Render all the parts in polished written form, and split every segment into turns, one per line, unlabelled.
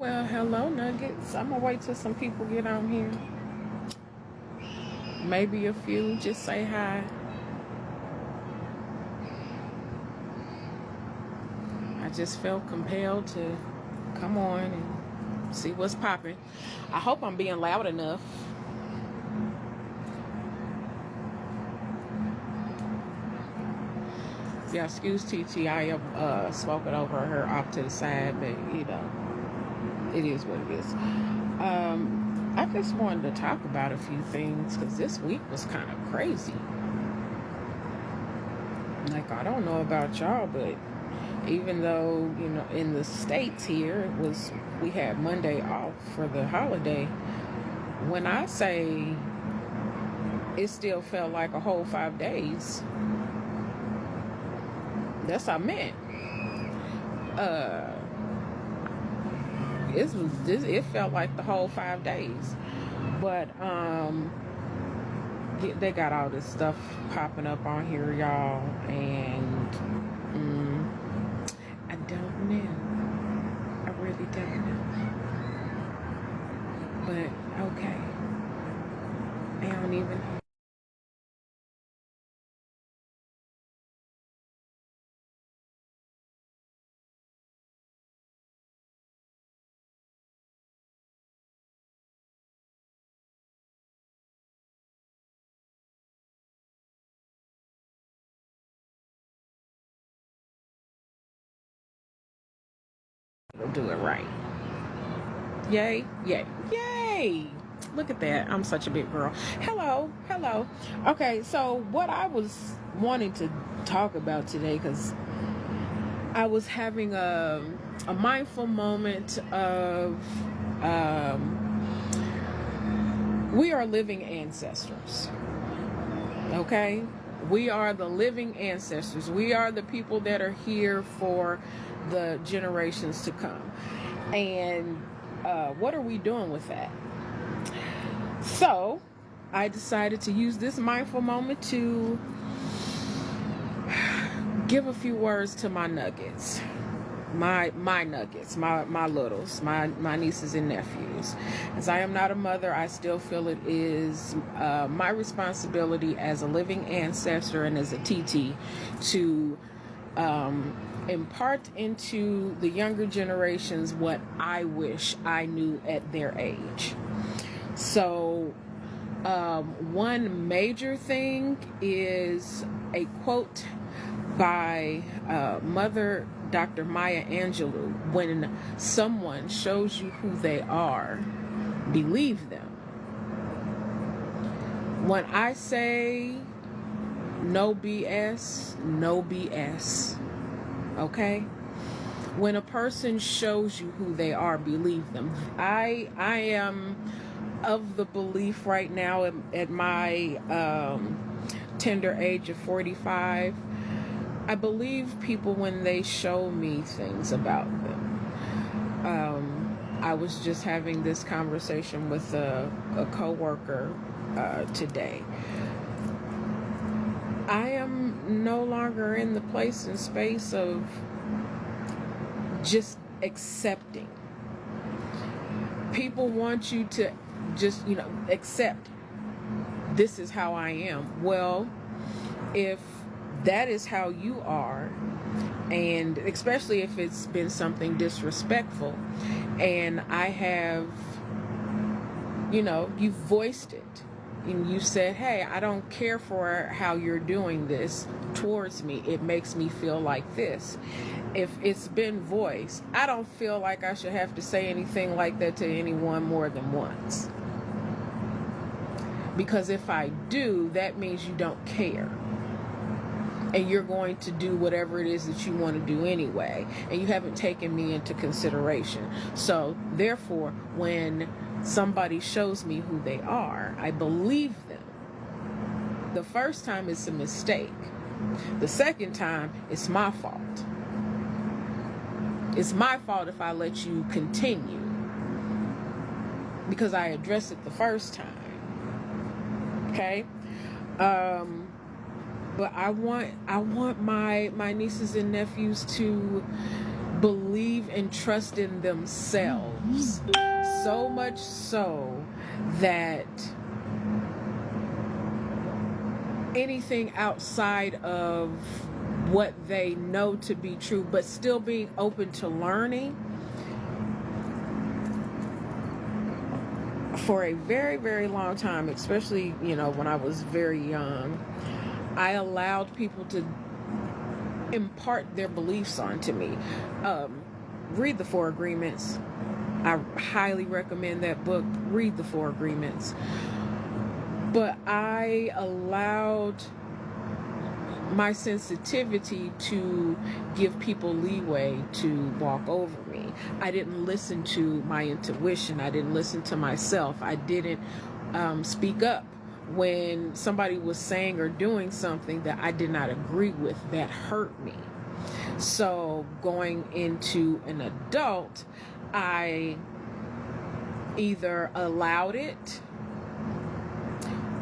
Well, hello, Nuggets. I'm gonna wait till some people get on here. Maybe a few. Just say hi. I just felt compelled to come on and see what's popping. I hope I'm being loud enough. Yeah, excuse TT. I have spoken over her off to the side, but it is what it is. I just wanted to talk about a few things because this week was kind of crazy. Like, I don't know about y'all, but even though, in the States here, we had Monday off for the holiday. When I say it still felt like a whole 5 days, that's what I meant. It felt like the whole 5 days. But, they got all this stuff popping up on here, y'all, and I don't know. I really don't know. But okay, I don't even. Do it right. Yay, yay, yay! Look at that. I'm such a big girl. Hello, hello. Okay, so what I was wanting to talk about today, because I was having a mindful moment of we are living ancestors. Okay? We are the living ancestors. We are the people that are here for the generations to come. And what are we doing with that? So I decided to use this mindful moment to give a few words to my nuggets. My nuggets, my littles, my nieces and nephews. As I am not a mother, I still feel it is my responsibility as a living ancestor and as a TT to impart into the younger generations what I wish I knew at their age. So one major thing is a quote by Mother Dr. Maya Angelou: when someone shows you who they are, believe them. When I say no BS, no BS. Okay? When a person shows you who they are, believe them. I am of the belief right now at my tender age of 45, I believe people when they show me things about them. I was just having this conversation with a coworker today. I am no longer in the place and space of just accepting. People want you to just, accept this is how I am. Well, if that is how you are, and especially if it's been something disrespectful, and I have, you've voiced it, and you said, hey, I don't care for how you're doing this towards me. It makes me feel like this. If it's been voiced, I don't feel like I should have to say anything like that to anyone more than once. Because if I do, that means you don't care. And you're going to do whatever it is that you want to do anyway. And you haven't taken me into consideration. So, therefore, when somebody shows me who they are, I believe them. The first time it's a mistake. The second time, it's my fault. It's my fault if I let you continue. Because I addressed it the first time. Okay? But I want my nieces and nephews to believe and trust in themselves, so much so that anything outside of what they know to be true, but still being open to learning. For a very, very long time, especially, when I was very young, I allowed people to impart their beliefs onto me. Read the Four Agreements. I highly recommend that book. Read the Four Agreements. But I allowed my sensitivity to give people leeway to walk over me. I didn't listen to my intuition. I didn't listen to myself. I didn't speak up when somebody was saying or doing something that I did not agree with, that hurt me. So going into an adult, I either allowed it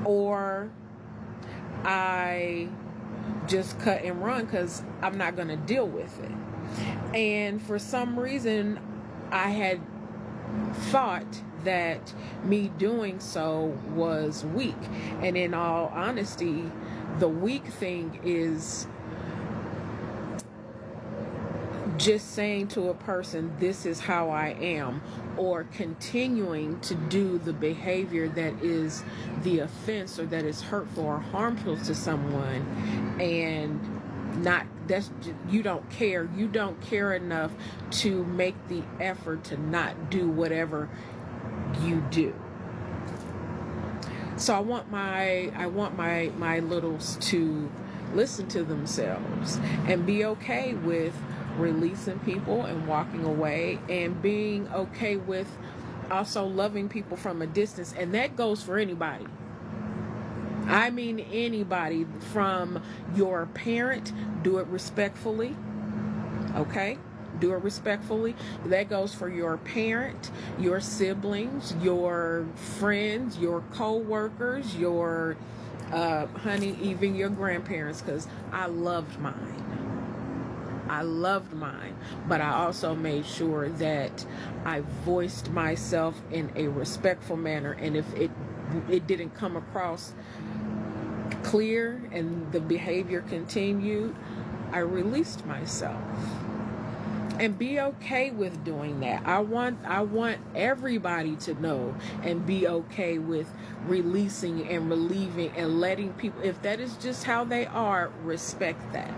or I just cut and run because I'm not going to deal with it. And for some reason, I had thought that me doing so was weak. And in all honesty, the weak thing is just saying to a person, this is how I am, or continuing to do the behavior that is the offense or that is hurtful or harmful to someone, and you don't care enough to make the effort to not do whatever you do. So I want my littles to listen to themselves and be okay with releasing people and walking away, and being okay with also loving people from a distance. And that goes for anybody. I mean anybody. From your parent, do it respectfully. Okay? Do it respectfully. That goes for your parent, your siblings, your friends, your co-workers, your even your grandparents, because I loved mine. But I also made sure that I voiced myself in a respectful manner, and if it didn't come across clear and the behavior continued, I released myself. And be okay with doing that. I want everybody to know and be okay with releasing and relieving and letting people, if that is just how they are, respect that.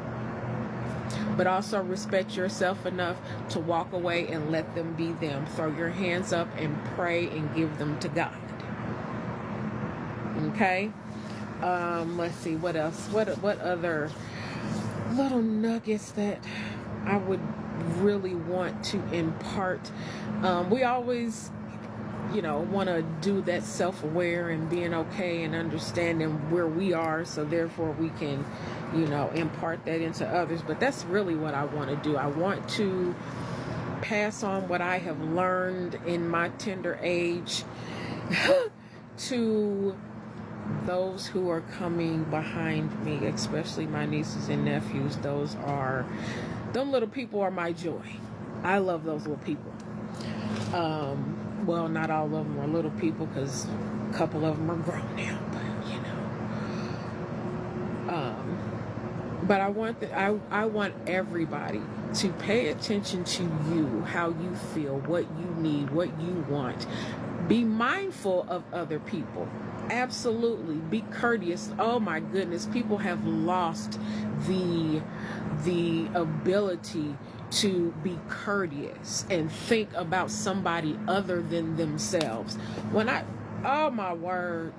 But also respect yourself enough to walk away and let them be them. Throw your hands up and pray and give them to God. Okay? Let's see, what else? What other little nuggets that I would really want to impart? We always, want to do that self-aware and being okay and understanding where we are, so therefore we can, impart that into others. But that's really what I want to do. I want to pass on what I have learned in my tender age to those who are coming behind me, especially my nieces and nephews. Them little people are my joy. I love those little people. Well, not all of them are little people, because a couple of them are grown now, but I want everybody to pay attention to you, how you feel, what you need, what you want. Be mindful of other people. Absolutely. Be courteous. Oh my goodness, people have lost the ability to be courteous and think about somebody other than themselves. Oh my word.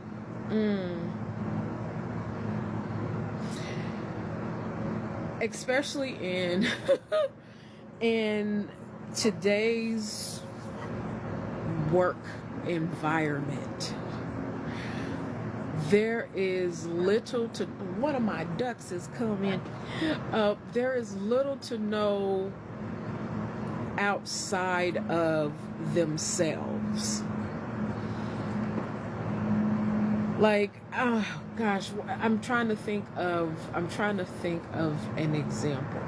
Especially in today's work environment, there is little to, one of my ducks is coming. There is little to no outside of themselves. Like, oh gosh, I'm trying to think of an example.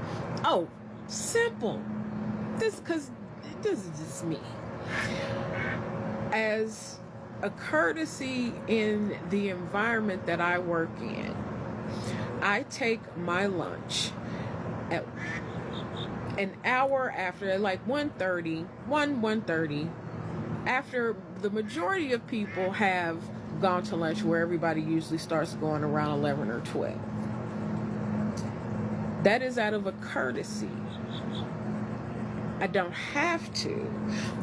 Oh, simple. because this is just me. As a courtesy in the environment that I work in, I take my lunch at an hour after, like 1:30, after the majority of people have gone to lunch, where everybody usually starts going around 11 or 12. That is out of a courtesy. I don't have to,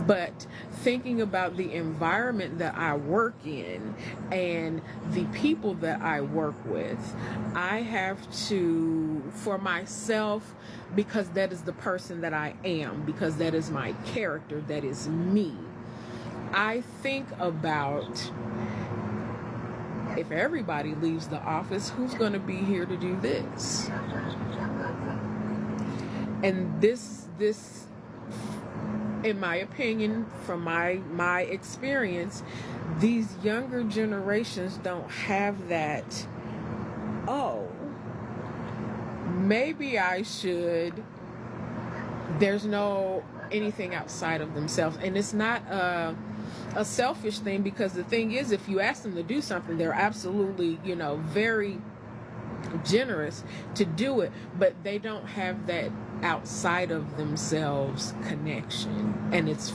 but thinking about the environment that I work in and the people that I work with, I have to, for myself, because that is the person that I am, because that is my character, that is me, I think about, if everybody leaves the office, who's going to be here to do this? And this, in my opinion, from my experience, these younger generations don't have that, oh, maybe I should. There's no anything outside of themselves. And it's not a selfish thing, because the thing is, if you ask them to do something, they're absolutely, very generous to do it, but they don't have that outside of themselves connection, and it's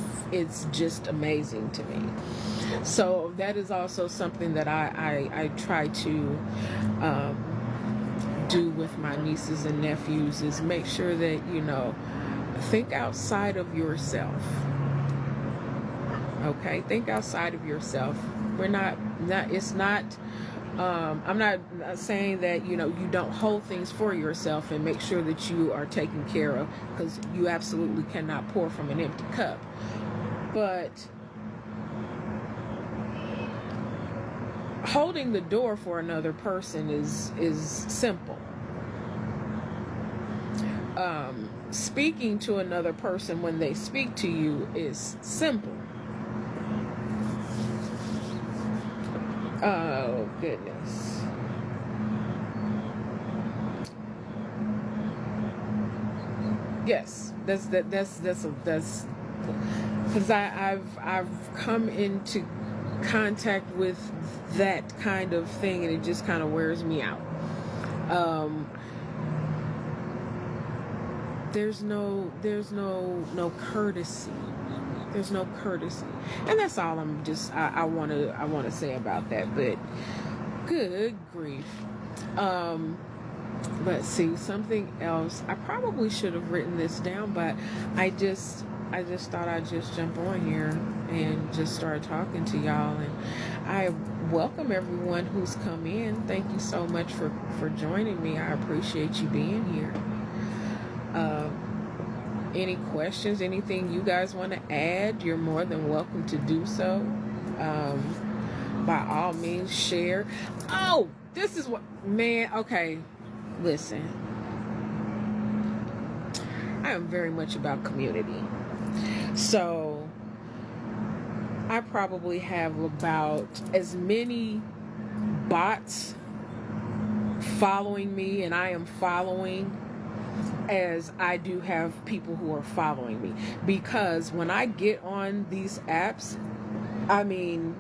just amazing to me. So that is also something that I try to do with my nieces and nephews, is make sure that think outside of yourself. Okay, think outside of yourself. It's not I'm not saying that you don't hold things for yourself and make sure that you are taken care of, because you absolutely cannot pour from an empty cup. But holding the door for another person is simple. Speaking to another person when they speak to you is simple. Oh goodness. Yes, that's because I've come into contact with that kind of thing, and it just kind of wears me out. There's no courtesy. There's no courtesy, and that's all I want to say about that. But good grief. Let's see, something else. I probably should have written this down, but I just thought I'd just jump on here and just start talking to y'all. And I welcome everyone who's come in. Thank you so much for joining me. I appreciate you being here. Any questions, anything you guys want to add, you're more than welcome to do so. By all means, share. Oh, this is what, man, okay, listen. I am very much about community. So I probably have about as many bots following me, and I am following, as I do have people who are following me. Because when I get on these apps, I mean,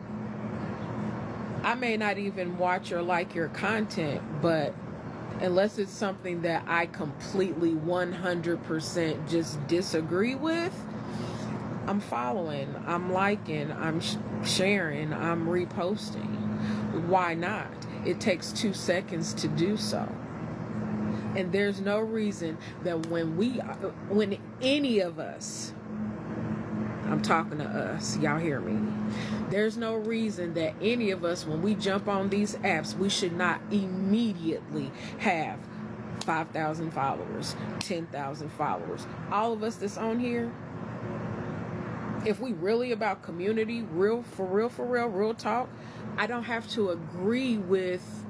I may not even watch or like your content, but unless it's something that I completely 100% just disagree with, I'm following, I'm liking, I'm sharing, I'm reposting. Why not? It takes 2 seconds to do so. And there's no reason that when any of us, I'm talking to us, y'all hear me? There's no reason that any of us, when we jump on these apps, we should not immediately have 5,000 followers, 10,000 followers. All of us that's on here, if we really about community, real talk, I don't have to agree with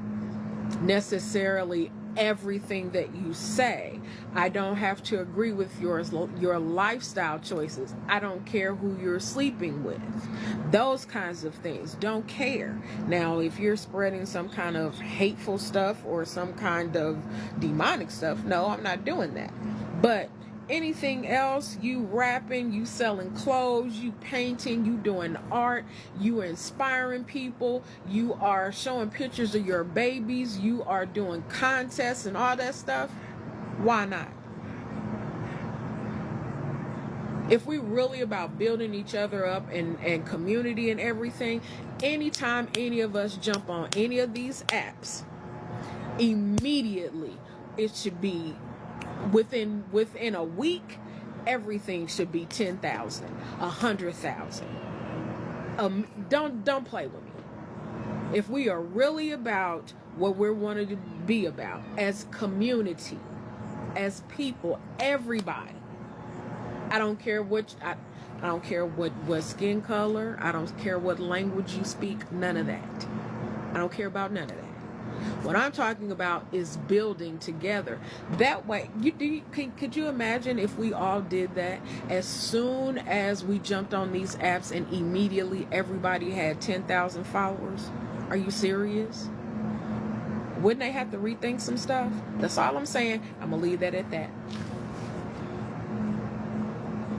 necessarily everything that you say. I don't have to agree with your lifestyle choices. I don't care who you're sleeping with. Those kinds of things. Don't care. Now, if you're spreading some kind of hateful stuff or some kind of demonic stuff, no, I'm not doing that. But anything else, you rapping, you selling clothes, you painting, you doing art, you inspiring people, you are showing pictures of your babies, you are doing contests and all that stuff, why not? If we really about building each other up and community and everything, anytime any of us jump on any of these apps, immediately it should be within a week, everything should be 10,000, 100,000. Don't play with me. If we are really about what we're wanting to be about as community, as people, everybody. I don't care I don't care what skin color. I don't care what language you speak. None of that. I don't care about none of that. What I'm talking about is building together. That way, could you imagine if we all did that? As soon as we jumped on these apps and immediately everybody had 10,000 followers? Are you serious? Wouldn't they have to rethink some stuff? That's all I'm saying. I'm going to leave that at that.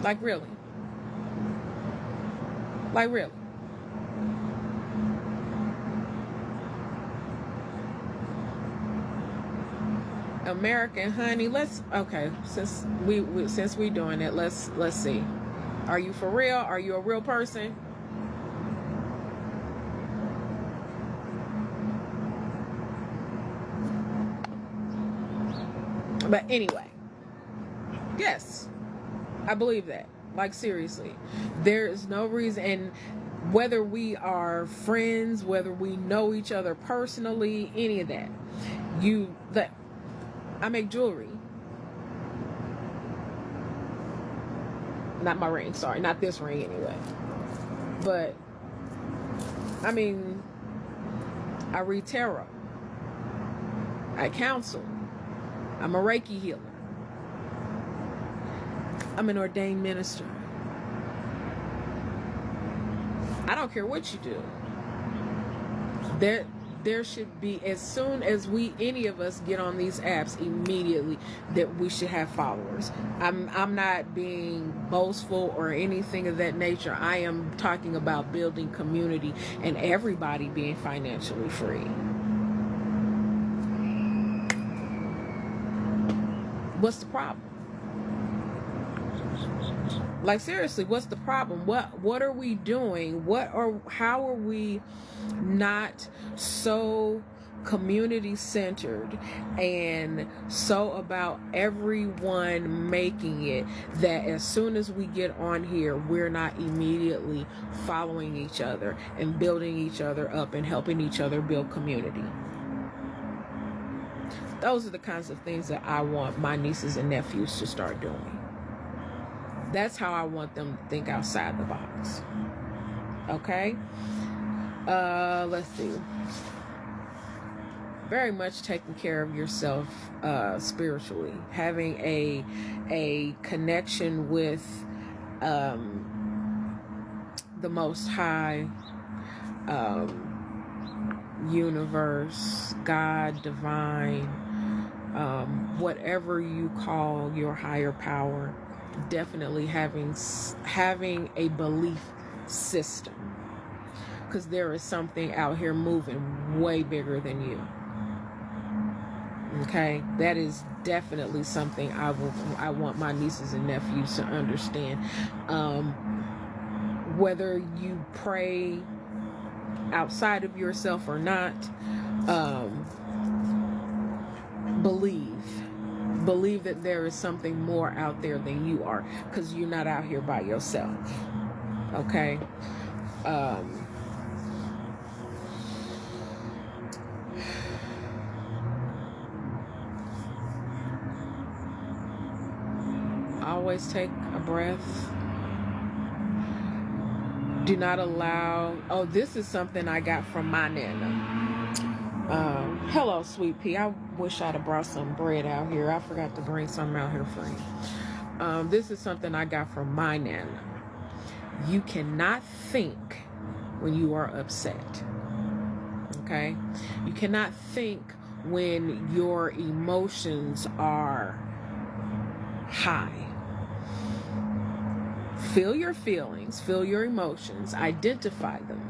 Like really? Like really? American honey, since we doing it, let's see. Are you for real? Are you a real person? But anyway, yes, I believe that. Like seriously, there is no reason, and whether we are friends, whether we know each other personally, any of that, I make jewelry. Not my ring, sorry, not this ring anyway. But I mean, I read tarot. I counsel. I'm a Reiki healer. I'm an ordained minister. I don't care what you do. There should be, as soon as any of us get on these apps, immediately that we should have followers. I'm not being boastful or anything of that nature. I am talking about building community and everybody being financially free. What's the problem? Like seriously, what's the problem? What are we doing? How are we not so community centered and so about everyone making it that as soon as we get on here, we're not immediately following each other and building each other up and helping each other build community? Those are the kinds of things that I want my nieces and nephews to start doing. That's how I want them to think outside the box. Okay? Let's see. Very much taking care of yourself spiritually. Having a connection with the Most High, universe, God, divine, whatever you call your higher power. Definitely having a belief system, because there is something out here moving way bigger than you. Okay, that is definitely something I want my nieces and nephews to understand. Whether you pray outside of yourself or not, believe that there is something more out there than you are, because you're not out here by yourself. Okay? Always take a breath. Do not allow... Oh, this is something I got from my Nana. Hello, Sweet Pea. I wish I'd have brought some bread out here. I forgot to bring some out here for you. This is something I got from my Nana. You cannot think when you are upset. Okay? You cannot think when your emotions are high. Feel your feelings, feel your emotions, identify them.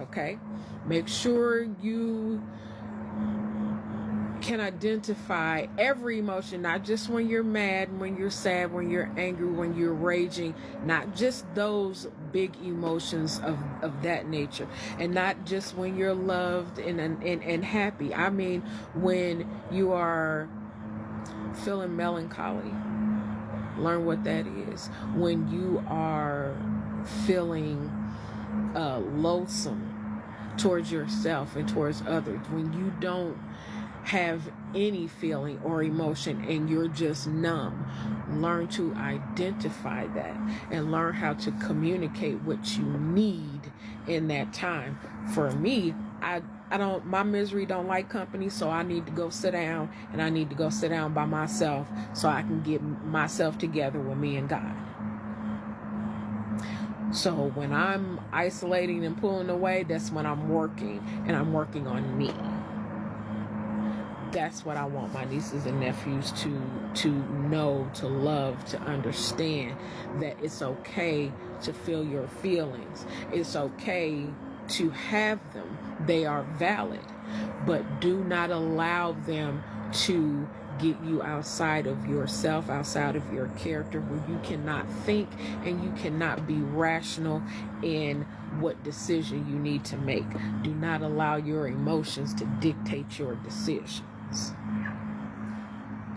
Okay? Make sure you can identify every emotion, not just when you're mad, when you're sad, when you're angry, when you're raging, not just those big emotions of that nature, and not just when you're loved and happy. I mean, when you are feeling melancholy, learn what that is. When you are feeling loathsome towards yourself and towards others, when you don't have any feeling or emotion and you're just numb, learn to identify that and learn how to communicate what you need in that time. For me, I don't, my misery don't like company, so I need to go sit down, and I need to go sit down by myself so I can get myself together with me and God. So when I'm isolating and pulling away, that's when I'm working, and I'm working on me. That's what I want my nieces and nephews to know, to love, to understand, that it's okay to feel your feelings. It's okay to have them. They are valid, but do not allow them to get you outside of yourself, outside of your character, where you cannot think and you cannot be rational in what decision you need to make. Do not allow your emotions to dictate your decisions.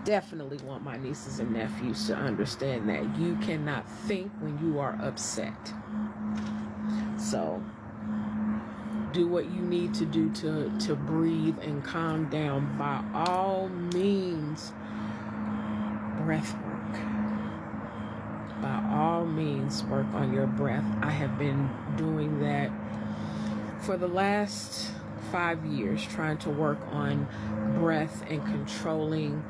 Definitely want my nieces and nephews to understand that you cannot think when you are upset. So do what you need to do to breathe and calm down. By all means, breath work. By all means, work on your breath. I have been doing that for the last 5 years, trying to work on breath and controlling,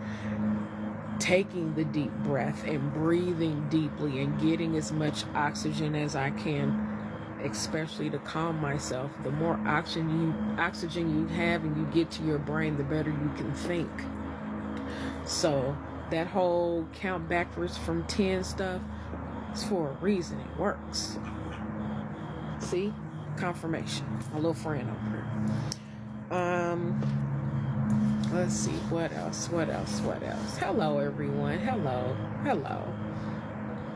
taking the deep breath and breathing deeply and getting as much oxygen as I can, especially to calm myself. The more oxygen you have and you get to your brain, the better you can think. So that whole count backwards from 10 stuff is for a reason. It works. See? Confirmation. My little friend over here. Let's see, what else? Hello everyone. Hello.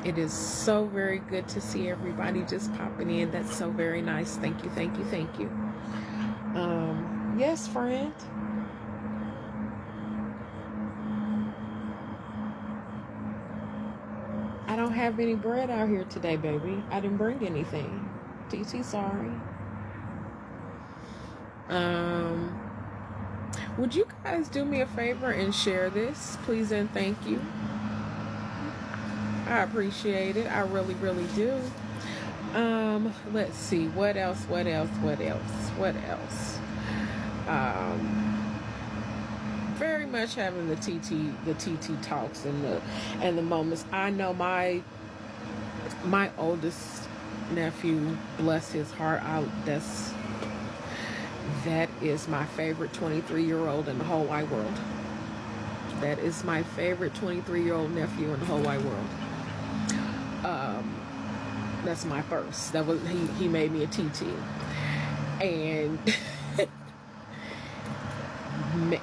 It is so very good to see everybody just popping in. That's so very nice. Thank you. Yes, friend. I don't have any bread out here today, baby. I didn't bring anything. TT, sorry. Would you guys do me a favor and share this, please and thank you? I appreciate it. I really, really do. Let's see. What else? Very much having the TT talks and the moments. I know my oldest nephew, bless his heart, that is my favorite 23-year-old in the whole wide world. That is my favorite 23-year-old nephew in the whole wide world. That's my first. That was he made me a TT, and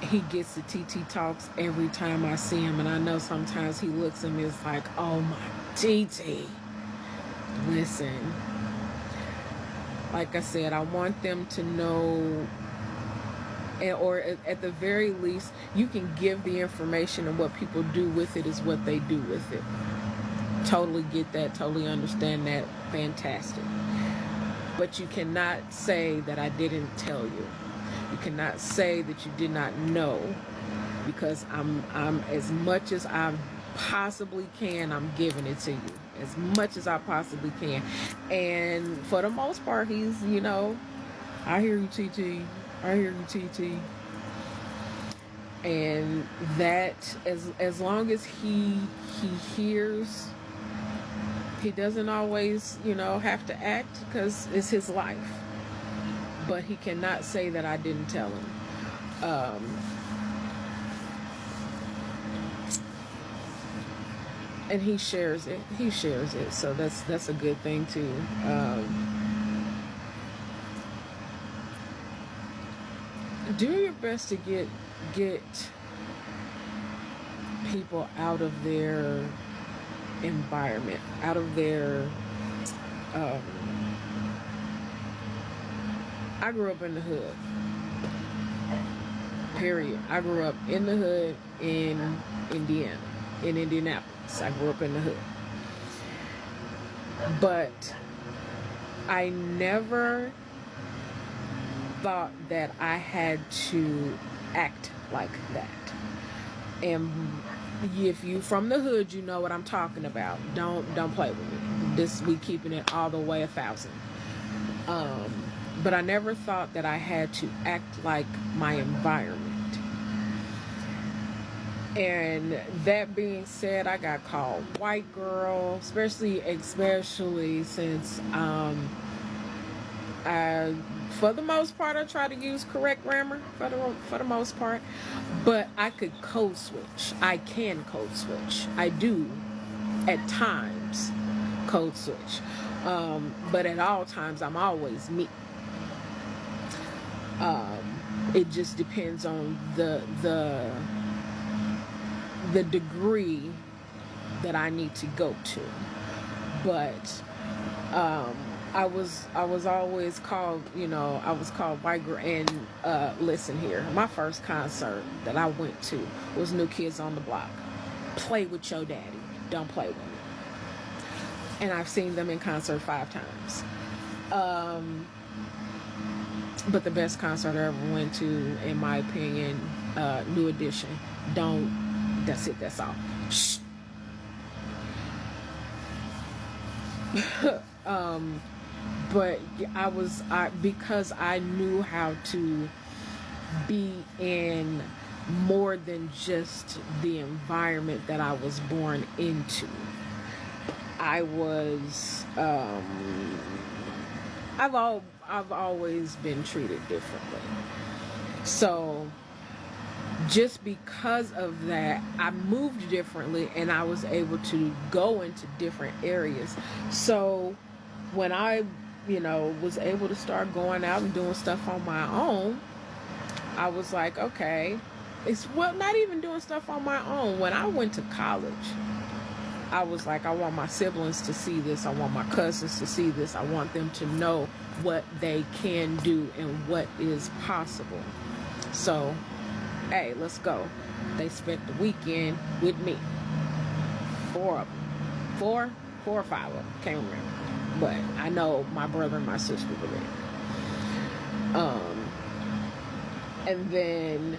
he gets the TT talks every time I see him, and I know sometimes he looks at me and is like, "Oh my TT." Listen, like I said, I want them to know, or at the very least, you can give the information, and what people do with it is what they do with it. Totally get that, totally understand that, fantastic. But you cannot say that I didn't tell you. You cannot say that you did not know, because I'm as much as I possibly can, I'm giving it to you. As much as I possibly can. And for the most part, he's, I hear you, TT. I hear you, TT. And that, as long as he hears, he doesn't always, have to act, because it's his life. But he cannot say that I didn't tell him. and he shares it. He shares it, so that's a good thing too. Do your best to get people out of their environment, out of their. Um, I grew up in the hood. Period. I grew up in the hood in Indiana, in Indianapolis. I grew up in the hood. But I never thought that I had to act like that. And if you from the hood, you know what I'm talking about. Don't play with me. We keeping it all the way 1,000. But I never thought that I had to act like my environment. And that being said, I got called white girl, especially since for the most part, I try to use correct grammar for the most part, but I could code switch. I can code switch. I do at times code switch, but at all times I'm always me. It just depends on the degree that I need to go to, but I was always called, I was called white girl. And listen here, my first concert that I went to was New Kids on the Block. Play with your daddy, don't play with me. And I've seen them in concert 5 times. But the best concert I ever went to, in my opinion, New Edition. That's it, that's all. Shh. But because I knew how to be in more than just the environment that I was born into. I've always been treated differently. So just because of that, I moved differently and I was able to go into different areas. So when I, was able to start going out and doing stuff on my own, I was like, okay, not even doing stuff on my own. When I went to college, I was like, I want my siblings to see this. I want my cousins to see this. I want them to know what they can do and what is possible. So, hey, let's go. They spent the weekend with me. 4 of them. 4 or 5 of them. Can't remember. But I know my brother and my sister were there. And then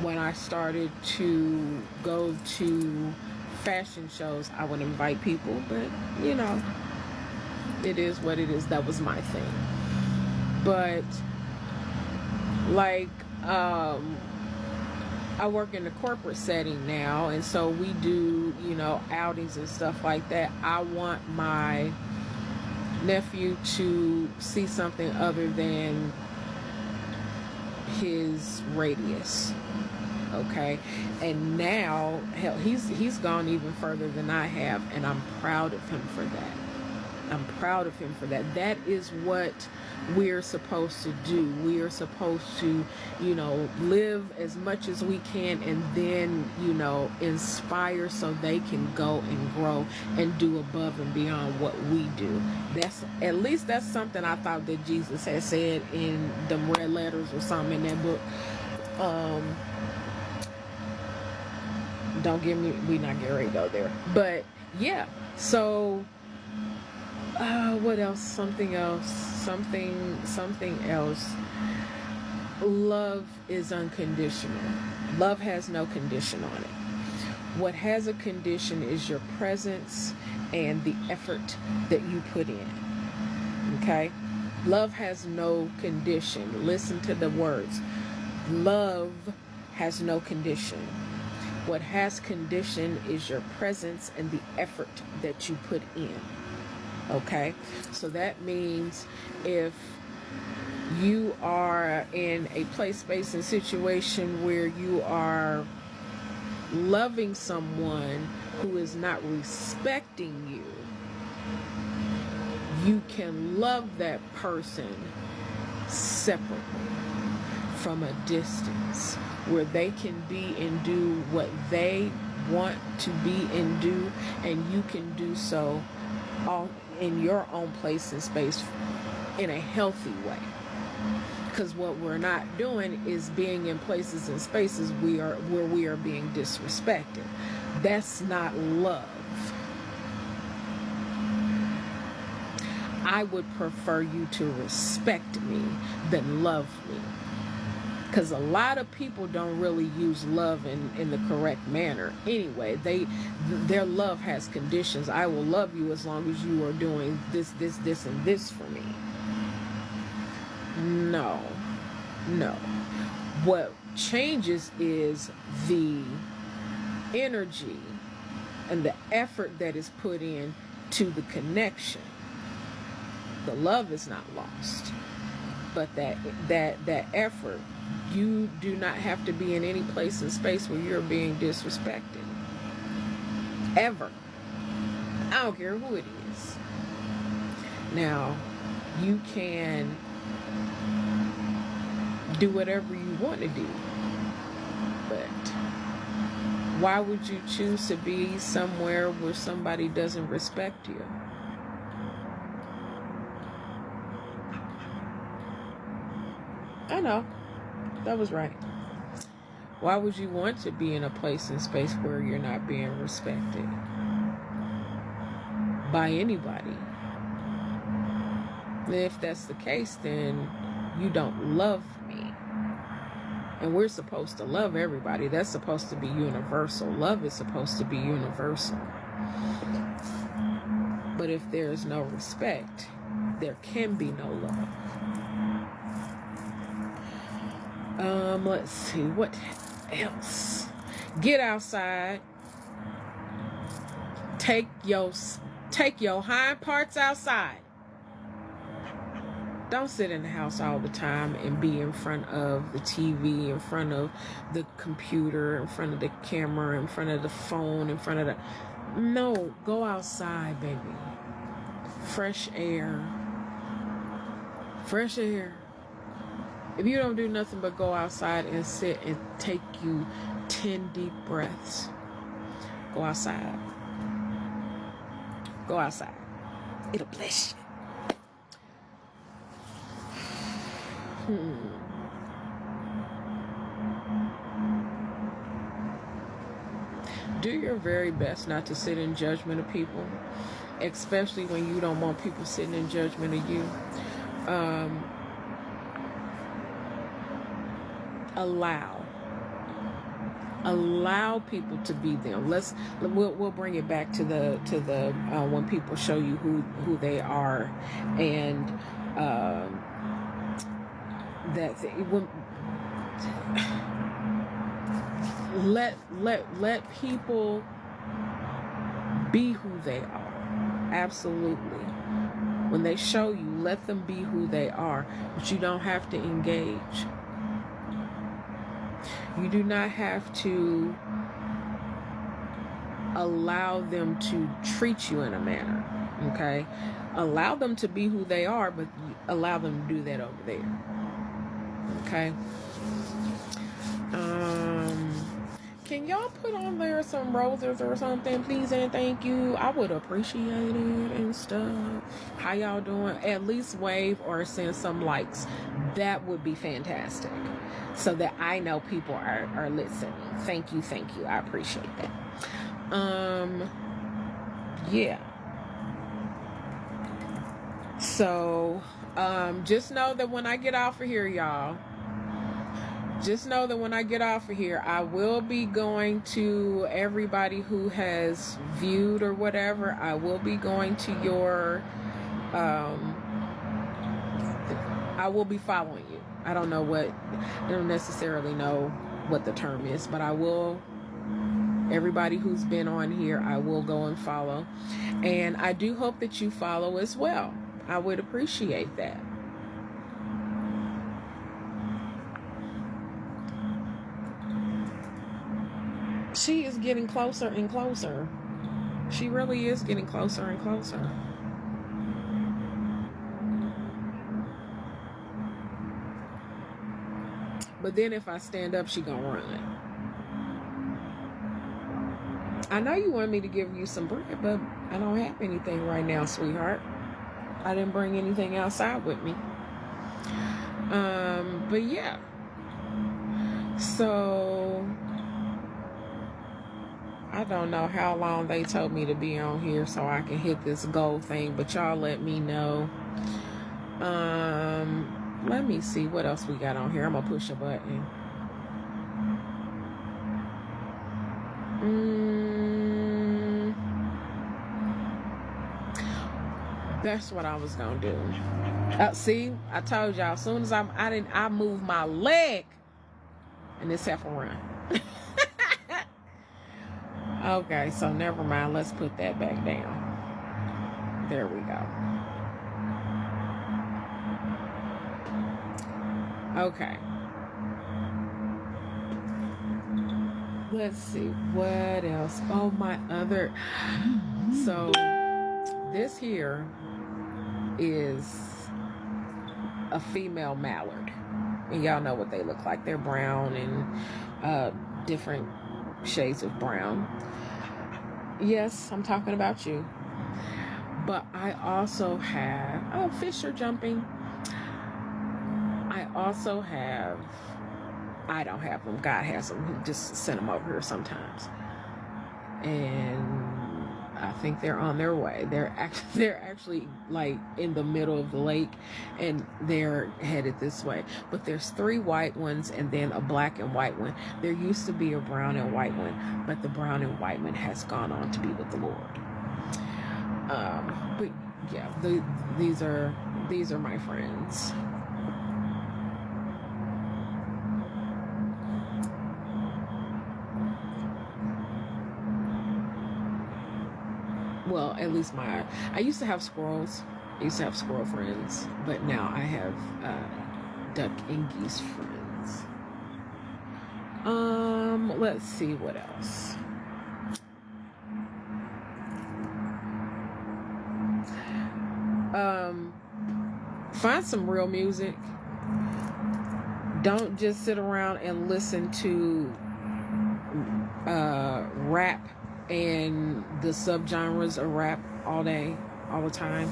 when I started to go to fashion shows, I would invite people, but it is what it is. That was my thing. But I work in a corporate setting now, and so we do, outings and stuff like that. I want my nephew to see something other than his radius. Okay, and now, hell, he's gone even further than I have, and I'm proud of him for that. I'm proud of him for that. That is what we're supposed to do. We are supposed to, live as much as we can, and then, inspire so they can go and grow and do above and beyond what we do. That's something I thought that Jesus had said in them red letters or something in that book. Don't get me, we not getting ready to go there. But yeah, so what else? Something else. Love is unconditional. Love has no condition on it. What has a condition is your presence and the effort that you put in. Okay? Love has no condition. Listen to the words. Love has no condition. What has condition is your presence and the effort that you put in. Okay? So that means if you are in a place, space, and situation where you are loving someone who is not respecting you, you can love that person separately from a distance where they can be and do what they want to be and do, and you can do so all in your own place and space in a healthy way. Because what we're not doing is being in places and spaces where we are being disrespected. That's not love. I would prefer you to respect me than love me. Because a lot of people don't really use love in the correct manner. Anyway, their love has conditions. I will love you as long as you are doing this, and this for me. No. What changes is the energy and the effort that is put in to the connection. The love is not lost, but that effort. You do not have to be in any place and space where you're being disrespected. Ever. I don't care who it is. Now, you can do whatever you want to do, but why would you choose to be somewhere where somebody doesn't respect you? I know. That was right. Why would you want to be in a place and space where you're not being respected by anybody? If that's the case, then you don't love me. And we're supposed to love everybody. That's supposed to be universal. Love is supposed to be universal. But if there's no respect, there can be no love. Let's see, what else? Get outside. Take your hind parts outside. Don't sit in the house all the time and be in front of the TV, in front of the computer, in front of the camera, in front of the phone, in front of the... No, go outside, baby. Fresh air. Fresh air. If you don't do nothing but go outside and sit and take you 10 deep breaths, go outside. Go outside. It'll bless you. Do your very best not to sit in judgment of people, especially when you don't want people sitting in judgment of you. Allow people to be them. We'll bring it back to the when people show you who they are, and let people be who they are. Absolutely. When they show you, let them be who they are, but you don't have to engage. You do not have to allow them to treat you in a manner, okay? Allow them to be who they are, but allow them to do that over there, okay? Can y'all put on there some roses or something, please and thank you? I would appreciate it and stuff. How y'all doing? At least wave or send some likes. That would be fantastic, so that I know people are listening. Thank you. I appreciate that. Yeah. So, just know that when I get off of here, y'all, I will be going to everybody who has viewed or whatever. I will be going to your, I will be following you. I don't necessarily know what the term is, but I will, everybody who's been on here, I will go and follow. And I do hope that you follow as well. I would appreciate that. She is getting closer and closer. She really is getting closer and closer. But then if I stand up, she gonna run. I know you want me to give you some bread, but I don't have anything right now, sweetheart. I didn't bring anything outside with me. But yeah. So I don't know how long they told me to be on here so I can hit this goal thing, but y'all let me know. Let me see what else we got on here. I'm gonna push a button. That's what I was gonna do. See, I told y'all. As soon as I moved my leg, and this heifer run. Okay, so never mind. Let's put that back down. There we go. Okay. Let's see what else. Oh, my other. So this here is a female mallard, and y'all know what they look like. They're brown and different shades of brown. Yes, I'm talking about you. But I also have, oh, fish are jumping. I also have, I don't have them. God has them. He just sent them over here sometimes. And I think they're on their way. They're actually like in the middle of the lake, and they're headed this way. But there's 3 white ones and then a black and white one. There used to be a brown and white one, but the brown and white one has gone on to be with the Lord. But yeah, these are my friends. Well, at least I used to have squirrels. I used to have squirrel friends, but now I have duck and geese friends. Let's see what else. Find some real music. Don't just sit around and listen to rap and the subgenres of rap all day, all the time.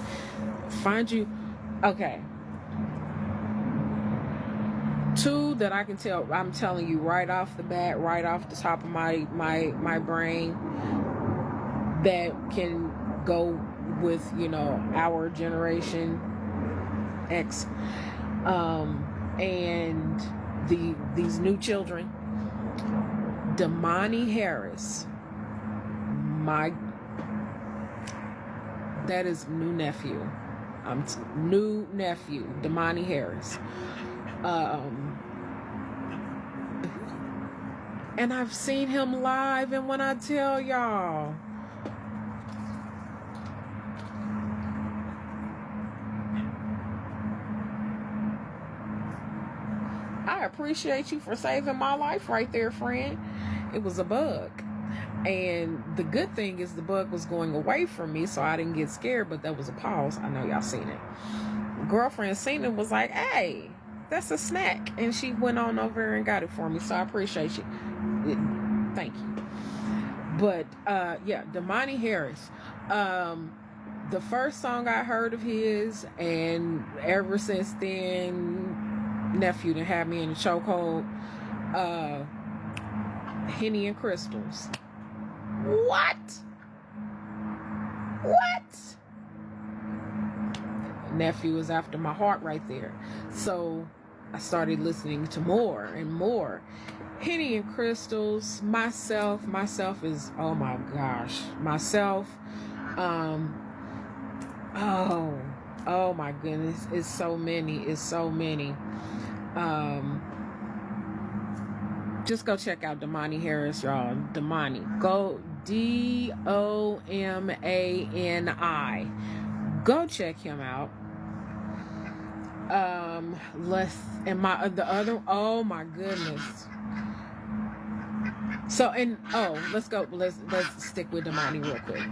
Find you, okay. 2 that I can tell, I'm telling you right off the bat, right off the top of my brain, that can go with, you know, our generation X, and these new children. Damani Harris, that is new nephew. New nephew, Damani Harris. And I've seen him live, and when I tell y'all, I appreciate you for saving my life right there, friend. It was a bug. And the good thing is the bug was going away from me, so I didn't get scared, but that was a pause. I know y'all seen it. Girlfriend seen it, was like, hey, that's a snack. And she went on over and got it for me, so I appreciate you. Thank you. But, yeah, Damani Harris. The first song I heard of his, and ever since then, nephew to have me in the chokehold, Henny and Crystals. What? Nephew is after my heart right there. So I started listening to more and more. Henny and Crystals. Myself is, oh my gosh, myself. Oh my goodness, it's so many. Just go check out Damani Harris, y'all. Damani. Go Domani. Go check him out. Oh my goodness. So, and let's go. Let's stick with Damani real quick.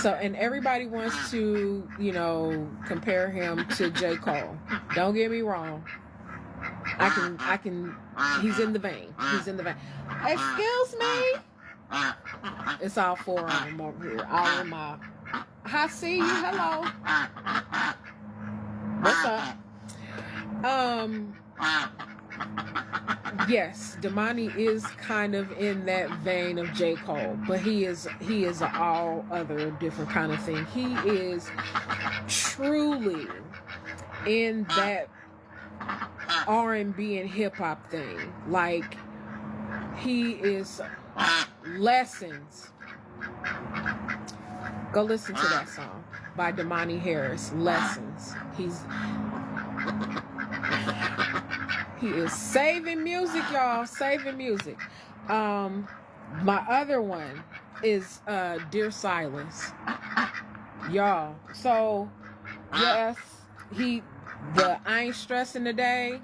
So, and everybody wants to, compare him to J. Cole. Don't get me wrong. I can. He's in the vein. He's in the vein. Excuse me. It's all four of them over here. All in my. I see you. Hello. What's up? Yes, Damani is kind of in that vein of J. Cole, but he is an all other different kind of thing. He is truly in that R&B and hip hop thing. Like, he is Lessons. Go listen to that song by Damani Harris, Lessons. He is saving music, y'all. Saving music. My other one is Dear Silas. Y'all. So, yes, I ain't stressing today.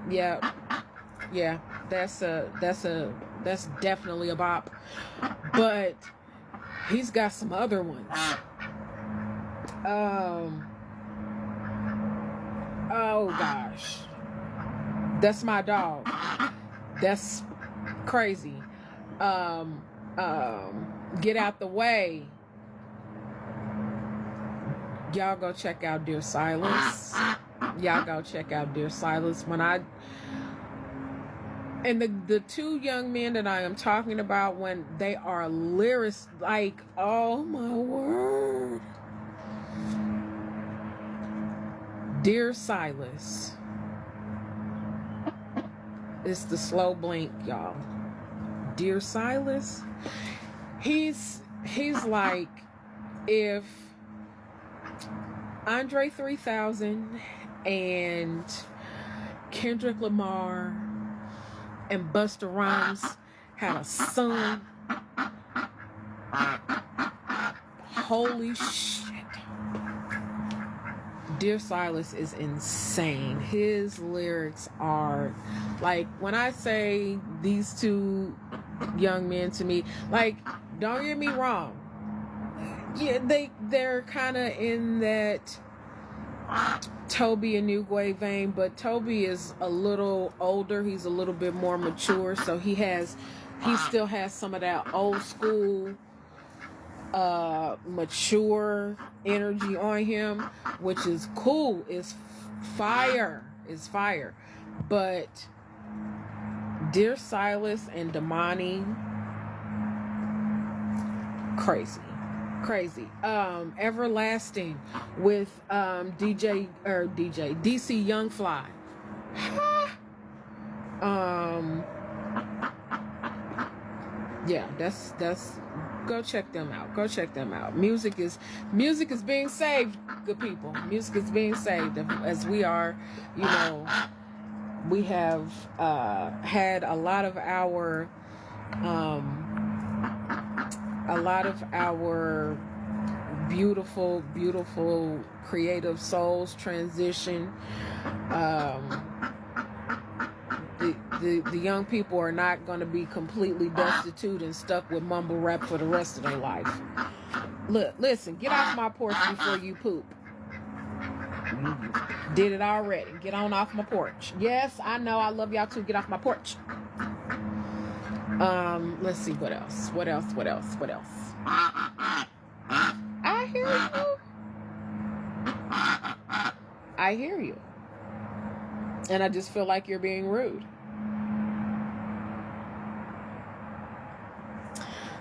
Yeah. Yeah. That's definitely a bop. But he's got some other ones. Oh gosh. That's my dog. That's crazy. Get out the way. Y'all go check out Dear Silence. Y'all go check out Dear Silence. And the two young men that I am talking about, when they are lyrics, like, oh my word. Dear Silas. It's the slow blink, y'all. Dear Silas. He's like if Andre 3000 and Kendrick Lamar and Busta Rhymes had a son. Holy shit. Dear Silas is insane. His lyrics are like, when I say these two young men to me, like, don't get me wrong. Yeah, they're kind of in that Toby and Nugwe vein, but Toby is a little older. He's a little bit more mature, so he still has some of that old school mature energy on him, which is cool. It's fire. But Dear Silas and Damani, crazy. Everlasting with DC Young Fly. Yeah, that's go check them out. Music is being saved, good people. Music is being saved, as we are, we have had a lot of our beautiful creative souls transition. The young people are not going to be completely destitute and stuck with mumble rap for the rest of their life. Listen, get off my porch before you poop. Did it already. Get on off my porch. Yes, I know. I love y'all too. Get off my porch. Let's see what else. I hear you. And I just feel like you're being rude.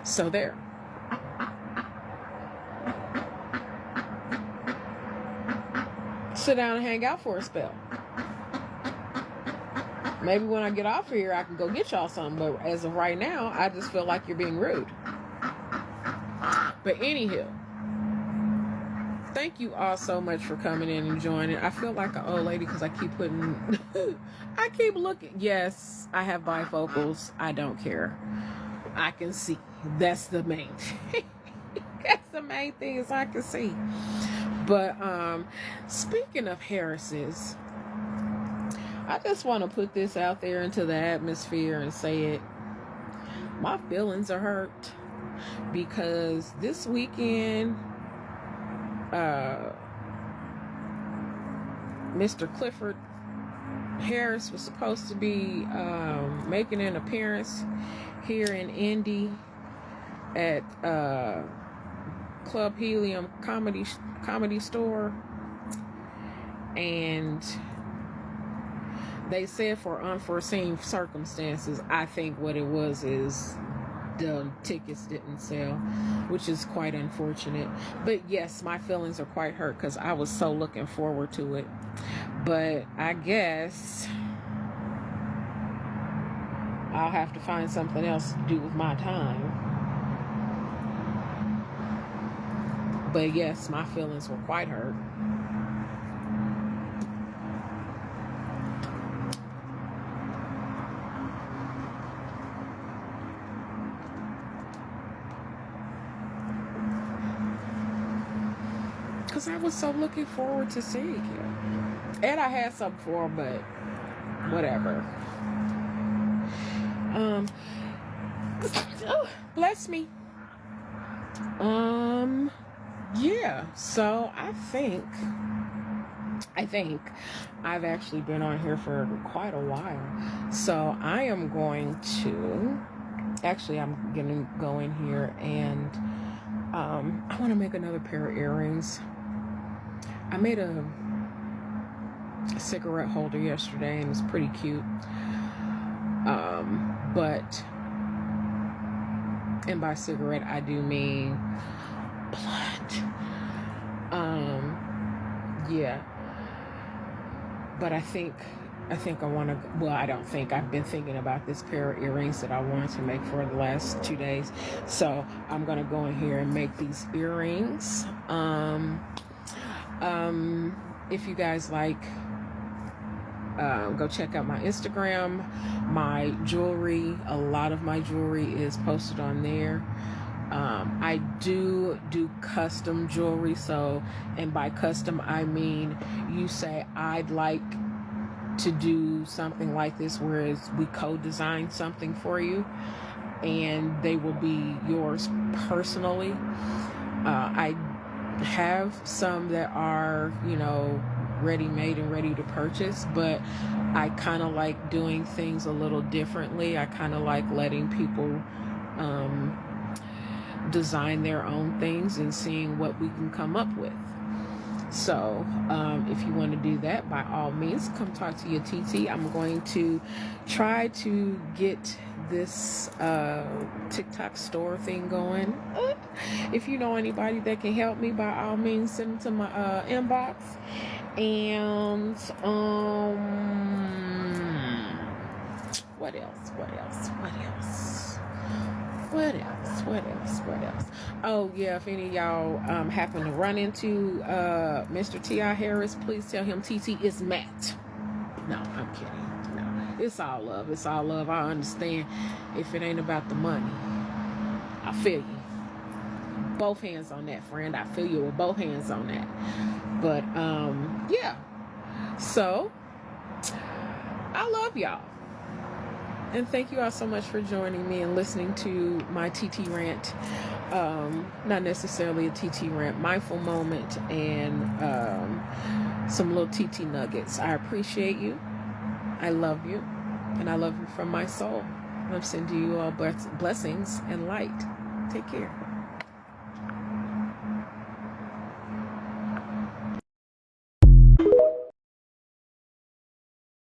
So there. Sit down and hang out for a spell. Maybe when I get off of here, I can go get y'all something. But as of right now, I just feel like you're being rude. But anywho, thank you all so much for coming in and joining. I feel like an old lady because I keep I keep looking. Yes, I have bifocals. I don't care. I can see. That's the main thing. That's the main thing, is I can see. But speaking of Harris's, I just want to put this out there into the atmosphere and say it. my feelings are hurt because this weekend, Mr. Clifford Harris was supposed to be making an appearance here in Indy at Club Helium comedy store, and they said for unforeseen circumstances. I think what it was is the tickets didn't sell, which is quite unfortunate. But yes, my feelings are quite hurt because I was so looking forward to it. But I guess I'll have to find something else to do with my time. But yes, my feelings were quite hurt. Because I was so looking forward to seeing him. And I had something for him, but whatever. Oh, bless me. Yeah, so I think I've actually been on here for quite a while. So I am going to, actually I'm going to go in here and I want to make another pair of earrings. I made a cigarette holder yesterday and it's pretty cute. But, and by cigarette I do mean blunt. Yeah. But I think I want to, well, I don't think, I've been thinking about this pair of earrings that I wanted to make for the last 2 days. So I'm going to go in here and make these earrings. If you guys like, go check out my Instagram, my jewelry. A lot of my jewelry is posted on there. I do custom jewelry. So, and by custom, I mean, you say, I'd like to do something like this, whereas we co-design something for you and they will be yours personally. I have some that are, you know, ready-made and ready to purchase, but I kind of like doing things a little differently. I kind of like letting people design their own things and seeing what we can come up with. So if you want to do that, by all means, come talk to your TT. I'm going to try to get this TikTok store thing going. If you know anybody that can help me, by all means, send them to my inbox. And what else? Oh yeah, if any of y'all happen to run into Mr. T.I. Harris, please tell him TT is Matt. No, I'm kidding. No, it's all love. It's all love. I understand if it ain't about the money. I feel you. Both hands on that, friend. I feel you with both hands on that. But yeah. So I love y'all. And thank you all so much for joining me and listening to my TT rant. Not necessarily a TT rant, mindful moment, and some little TT nuggets. I appreciate you. I love you. And I love you from my soul. I'm sending you all blessings and light. Take care.